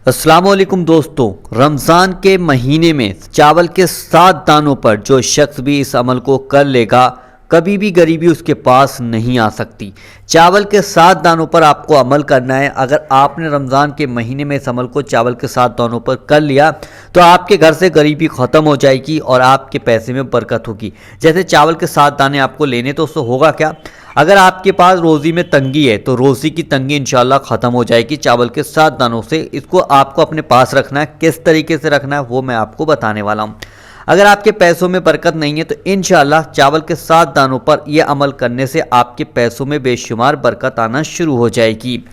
अस्सलाम वालेकुम दोस्तों, रमज़ान के महीने में चावल के 7 दानों पर जो शख्स भी इस अमल को कर लेगा कभी भी गरीबी उसके पास नहीं आ सकती। चावल के 7 दानों पर आपको अमल करना है। अगर आपने रमज़ान के महीने में इस अमल को चावल के 7 दानों पर कर लिया तो आपके घर से गरीबी ख़त्म हो जाएगी और आपके पैसे में बरकत होगी। जैसे चावल के 7 दाने आपको लेने तो उससे होगा क्या, अगर आपके पास रोज़ी में तंगी है तो रोज़ी की तंगी इंशाल्लाह ख़त्म हो जाएगी चावल के 7 दानों से। इसको आपको अपने पास रखना है। किस तरीके से रखना है वो मैं आपको बताने वाला हूँ। अगर आपके पैसों में बरकत नहीं है तो इंशाल्लाह चावल के 7 दानों पर यह अमल करने से आपके पैसों में बेशुमार बरकत आना शुरू हो जाएगी।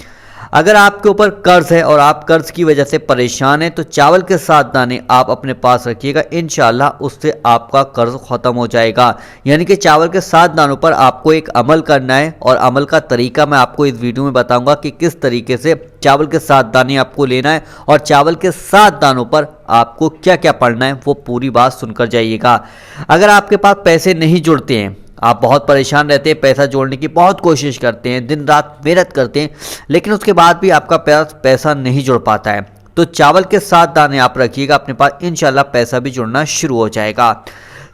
अगर आपके ऊपर कर्ज है और आप कर्ज की वजह से परेशान हैं तो चावल के 7 दाने आप अपने पास रखिएगा, इंशाल्लाह उससे आपका कर्ज ख़त्म हो जाएगा। यानी कि चावल के 7 दानों पर आपको एक अमल करना है और अमल का तरीका मैं आपको इस वीडियो में बताऊंगा कि किस तरीके से चावल के 7 दाने आपको लेना है और चावल के 7 दानों पर आपको क्या क्या पढ़ना है वो पूरी बात सुनकर जाइएगा। अगर आपके पास पैसे नहीं जुड़ते हैं, आप बहुत परेशान रहते हैं, पैसा जोड़ने की बहुत कोशिश करते हैं, दिन रात मेहनत करते हैं, लेकिन उसके बाद भी आपका पैसा नहीं जुड़ पाता है, तो चावल के 7 दाने आप रखिएगा अपने पास, इंशाल्लाह पैसा भी जुड़ना शुरू हो जाएगा।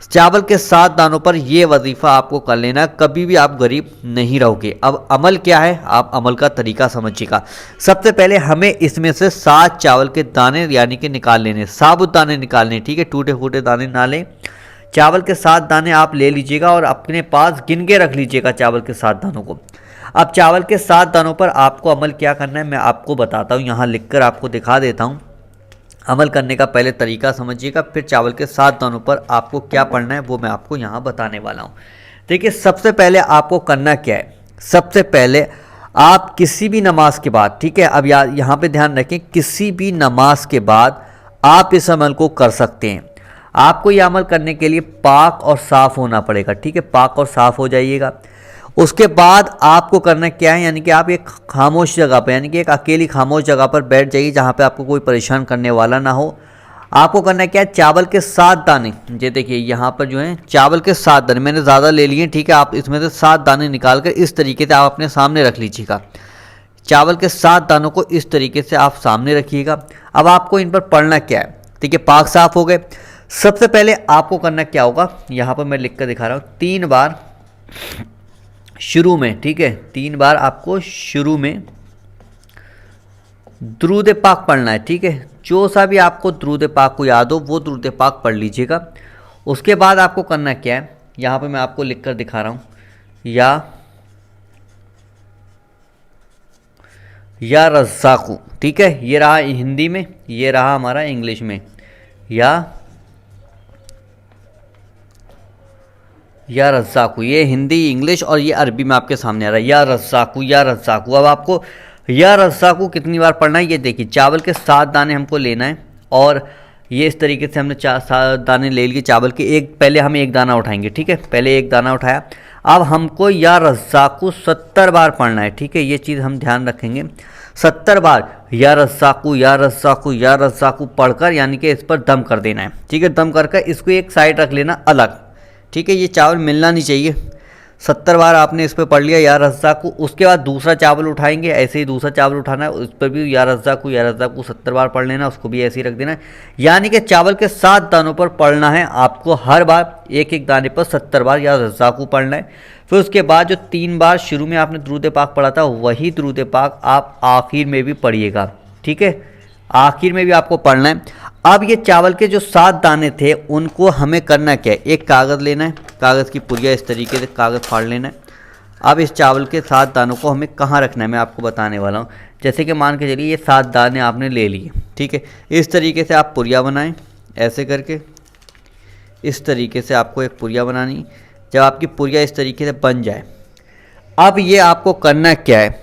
चावल के 7 दानों पर यह वजीफ़ा आपको कर लेना, कभी भी आप गरीब नहीं रहोगे। अब अमल क्या है, आप अमल का तरीका समझिएगा। सबसे पहले हमें इसमें से 7 चावल के दाने यानी कि निकाल लेने, साबुत दाने निकालने, ठीक है, टूटे फूटे दाने ना लें। चावल के 7 दाने आप ले लीजिएगा और अपने पास गिन के रख लीजिएगा चावल के 7 दानों को। अब चावल के 7 दानों पर आपको अमल क्या करना है मैं आपको बताता हूँ, यहाँ लिखकर आपको दिखा देता हूँ। अमल करने का पहले तरीका समझिएगा, फिर चावल के 7 दानों पर आपको क्या पढ़ना है वो मैं आपको यहाँ बताने वाला हूँ। देखिए, सबसे पहले आपको करना क्या है, सबसे पहले आप किसी भी नमाज के बाद, ठीक है, अब यहाँ पे ध्यान रखें, किसी भी नमाज के बाद आप इस अमल को कर सकते हैं। आपको यह अमल करने के लिए पाक और साफ़ होना पड़ेगा, ठीक है, पाक और साफ़ हो जाइएगा। उसके बाद आपको करना क्या है, यानी कि आप एक खामोश जगह पर, यानी कि एक अकेली खामोश जगह पर बैठ जाइए जहाँ पे आपको कोई परेशान करने वाला ना हो। आपको करना क्या है, चावल के 7 दाने, ये देखिए यहाँ पर जो है चावल के 7 दाने मैंने ज़्यादा ले लिए, ठीक है, आप इसमें से 7 दाने निकाल कर इस तरीके से आप अपने सामने रख लीजिएगा। चावल के 7 दानों को इस तरीके से आप सामने रखिएगा। अब आपको इन पर पढ़ना क्या है, ठीक है, पाक साफ़ हो गए। सबसे पहले आपको करना क्या होगा, यहाँ पर मैं लिख कर दिखा रहा हूँ, 3 बार शुरू में, ठीक है, 3 बार आपको शुरू में दुरूद पाक पढ़ना है, ठीक है, जो सा भी आपको दुरूद पाक को याद हो वो दुरूद पाक पढ़ लीजिएगा। उसके बाद आपको करना क्या है, यहाँ पर मैं आपको लिख कर दिखा रहा हूँ, या रज़्ज़ाक़ु, ठीक है, ये रहा हिंदी में, ये रहा हमारा इंग्लिश में, या रज़्ज़ाक़ु, ये हिंदी, इंग्लिश और ये अरबी में आपके सामने आ रहा है, या रज़्ज़ाक़ु, या रज़्ज़ाक़ु। अब आपको या रज़्ज़ाक़ु कितनी बार पढ़ना है, ये देखिए, चावल के 7 दाने हमको लेना है और ये इस तरीके से हमने 7 दाने ले लिए चावल के। पहले हम एक दाना उठाएंगे, ठीक है, पहले एक दाना उठाया। अब हमको या रज़्ज़ाक़ु 70 बार पढ़ना है, ठीक है, ये चीज़ हम ध्यान रखेंगे। 70 बार या रज़्ज़ाक़ु, या रज़्ज़ाक़ु, या रज़्ज़ाक़ु पढ़कर, यानी कि इस पर दम कर देना है, ठीक है, दम करके इसको एक साइड रख लेना अलग, ठीक है, ये चावल मिलना नहीं चाहिए। 70 बार आपने इस पर पढ़ लिया या रज़्ज़ाक़ु। उसके बाद दूसरा चावल उठाएंगे, ऐसे ही दूसरा चावल उठाना है, उस पर भी या रज़्ज़ाक़ु, या रज़्ज़ाक़ु 70 बार पढ़ लेना, उसको भी ऐसे ही रख देना है। यानी कि चावल के 7 दानों पर पढ़ना है आपको, हर बार एक एक दाने पर 70 बार या रज़्ज़ाक़ु पढ़ना है। फिर उसके बाद जो 3 बार शुरू में आपने दुरूद पाक पढ़ा था वही दुरूद पाक आप आखिर में भी पढ़िएगा, ठीक है, आखिर में भी आपको पढ़ना है। अब ये चावल के जो 7 दाने थे उनको हमें करना क्या है, एक कागज़ लेना है, कागज़ की पुड़िया इस तरीके से कागज़ फाड़ लेना है। अब इस चावल के 7 दानों को हमें कहाँ रखना है मैं आपको बताने वाला हूँ। जैसे कि मान के चलिए ये 7 दाने आपने ले लिए, ठीक है, इस तरीके से आप पुड़िया बनाएं, ऐसे करके इस तरीके से आपको एक पुड़िया बनानी। जब आपकी पुड़िया इस तरीके से बन जाए, अब ये आपको करना क्या है,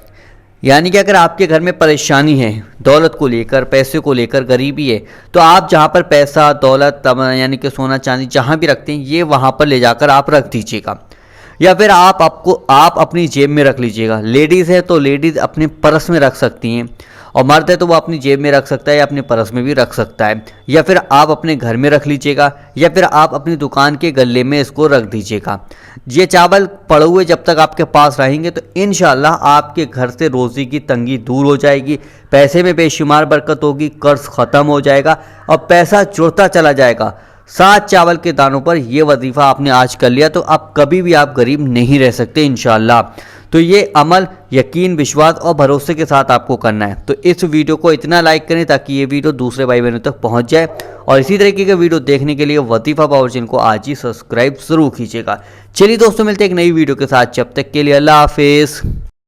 यानी कि अगर आपके घर में परेशानी है दौलत को लेकर, पैसे को लेकर, गरीबी है, तो आप जहाँ पर पैसा, दौलत, यानी कि सोना चांदी जहाँ भी रखते हैं ये वहाँ पर ले जाकर आप रख दीजिएगा, या फिर आप अपनी जेब में रख लीजिएगा। लेडीज़ है तो लेडीज़ अपने पर्स में रख सकती हैं और मर्द है तो वो अपनी जेब में रख सकता है या अपने पर्स में भी रख सकता है, या फिर आप अपने घर में रख लीजिएगा, या फिर आप अपनी दुकान के गल्ले में इसको रख दीजिएगा। ये चावल पड़े हुए जब तक आपके पास रहेंगे तो इंशाल्लाह आपके घर से रोज़ी की तंगी दूर हो जाएगी, पैसे में बेशुमार बरकत होगी, कर्ज ख़त्म हो जाएगा और पैसा जुड़ता चला जाएगा। 7 चावल के दानों पर यह वजीफ़ा आपने आज कर लिया तो अब कभी भी आप गरीब नहीं रह सकते इंशाल्लाह। तो ये अमल यकीन, विश्वास और भरोसे के साथ आपको करना है। तो इस वीडियो को इतना लाइक करें ताकि ये वीडियो दूसरे भाई बहनों तक पहुंच जाए, और इसी तरीके के वीडियो देखने के लिए वजीफ़ा पावर चैनल को आज ही सब्सक्राइब जरूर कीजिएगा। चलिए दोस्तों, मिलते हैं एक नई वीडियो के साथ, जब तक के लिए अल्लाह हाफिज़।